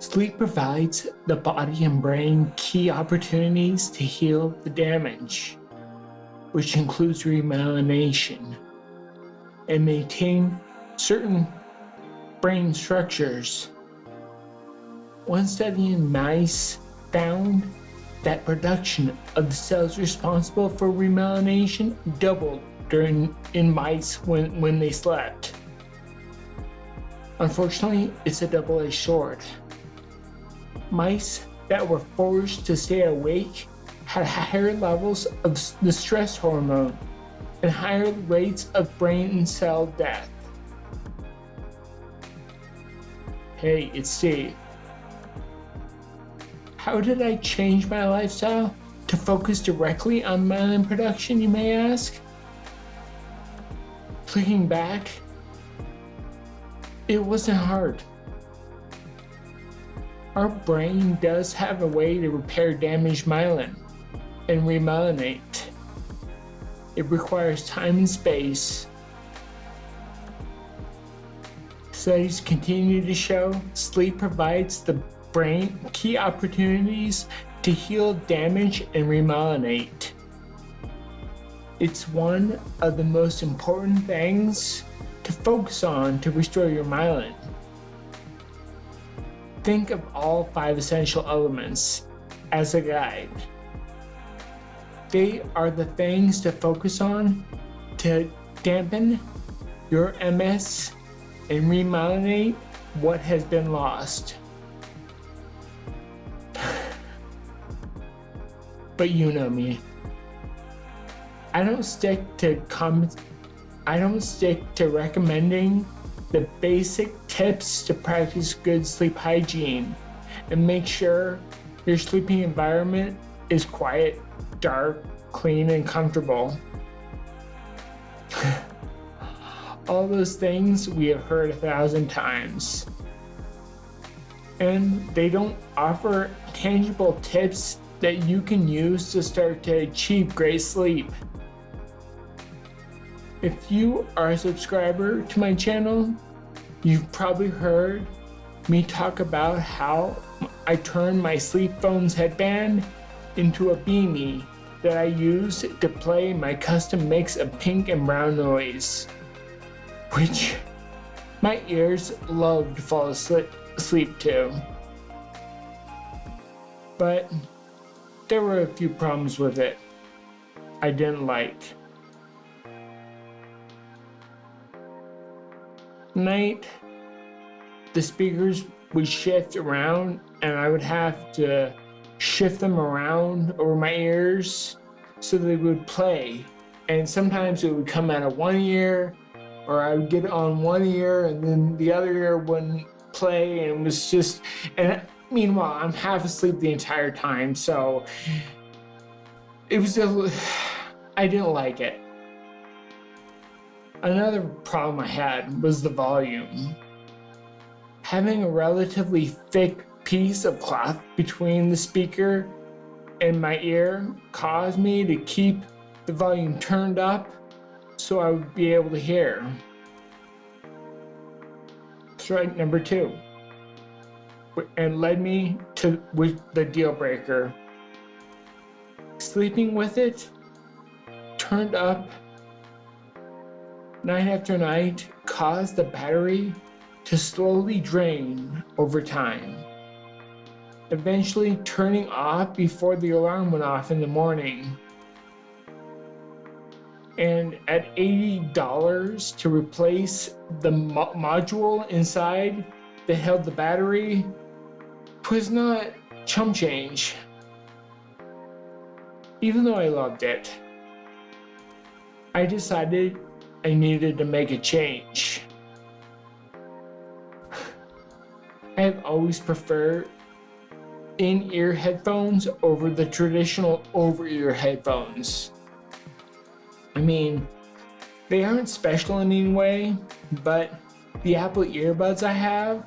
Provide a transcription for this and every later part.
Sleep provides the body and brain key opportunities to heal the damage, which includes remyelination, and maintain certain brain structures. One study in mice found that production of the cells responsible for remyelination doubled in mice when they slept. Unfortunately, it's a double-edged sword. Mice that were forced to stay awake had higher levels of the stress hormone and higher rates of brain cell death. Hey, it's Steve. How did I change my lifestyle to focus directly on myelin production, you may ask? Looking back, it wasn't hard. Our brain does have a way to repair damaged myelin and remyelinate. It requires time and space. Studies continue to show sleep provides the brain key opportunities to heal damage and remyelinate. It's one of the most important things to focus on to restore your myelin. Think of all 5 essential elements as a guide. They are the things to focus on to dampen your MS and remyelinate what has been lost. But you know me. I don't stick to recommending the basic tips to practice good sleep hygiene and make sure your sleeping environment is quiet, dark, clean, and comfortable. All those things we have heard 1,000 times. And they don't offer tangible tips that you can use to start to achieve great sleep. If you are a subscriber to my channel, you've probably heard me talk about how I turned my sleep phone's headband into a beanie that I use to play my custom mix of pink and brown noise, which my ears love to fall asleep to. But there were a few problems with it I didn't like. Night, the speakers would shift around and I would have to shift them around over my ears so they would play. And sometimes it would come out of one ear, or I would get it on one ear and then the other ear wouldn't play, and it was just, and meanwhile, I'm half asleep the entire time, so it was I didn't like it. Another problem I had was the volume. Having a relatively thick piece of cloth between the speaker and my ear caused me to keep the volume turned up so I would be able to hear. Strike number 2. And led me to the deal breaker. Sleeping with it turned up night after night caused the battery to slowly drain over time, eventually turning off before the alarm went off in the morning. And at $80 to replace the module inside that held the battery was not chump change. Even though I loved it, I decided I needed to make a change. I have always preferred in-ear headphones over the traditional over-ear headphones. I mean, they aren't special in any way, but the Apple earbuds I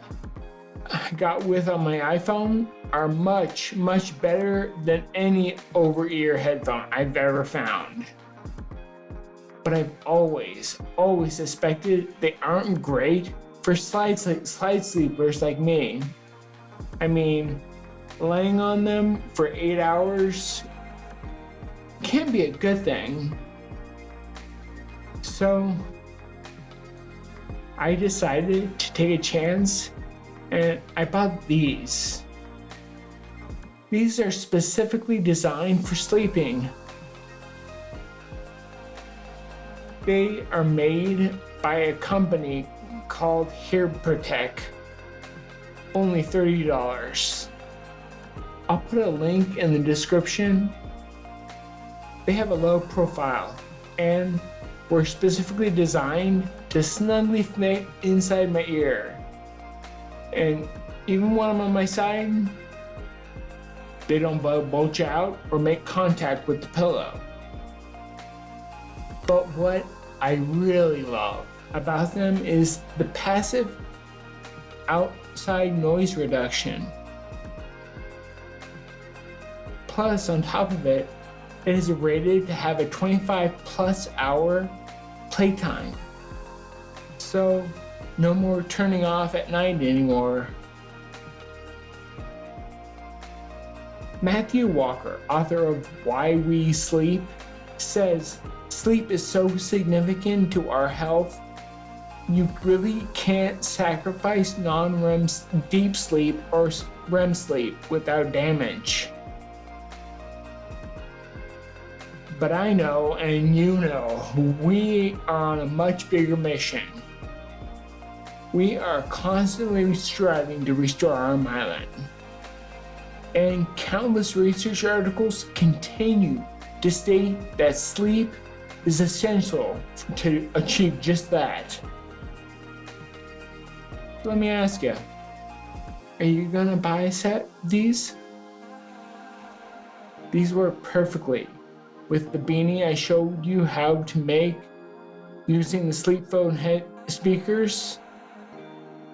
got with on my iPhone are much, much better than any over-ear headphone I've ever found. But I've always suspected they aren't great for slide sleepers like me. I mean, laying on them for 8 hours can be a good thing. So I decided to take a chance and I bought these. These are specifically designed for sleeping. They are made by a company called Hair Protect. Only $30. I'll put a link in the description. They have a low profile and were specifically designed to snugly fit inside my ear. And even when I'm on my side, they don't bulge out or make contact with the pillow. But what I really love about them is the passive outside noise reduction. Plus, on top of it, it is rated to have a 25+ hour playtime. So, no more turning off at night anymore. Matthew Walker, author of Why We Sleep, says sleep is so significant to our health, you really can't sacrifice non-REM deep sleep or REM sleep without damage. But I know, and you know, we are on a much bigger mission. We are constantly striving to restore our myelin. And countless research articles continue to state that sleep is essential to achieve just that. Let me ask you, are you gonna buy a set of these? These work perfectly with the beanie I showed you how to make using the sleep phone head speakers.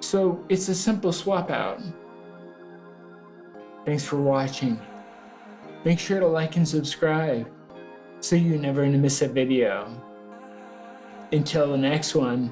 So it's a simple swap out. Thanks for watching. Make sure to like and subscribe so you never miss a video. Until the next one,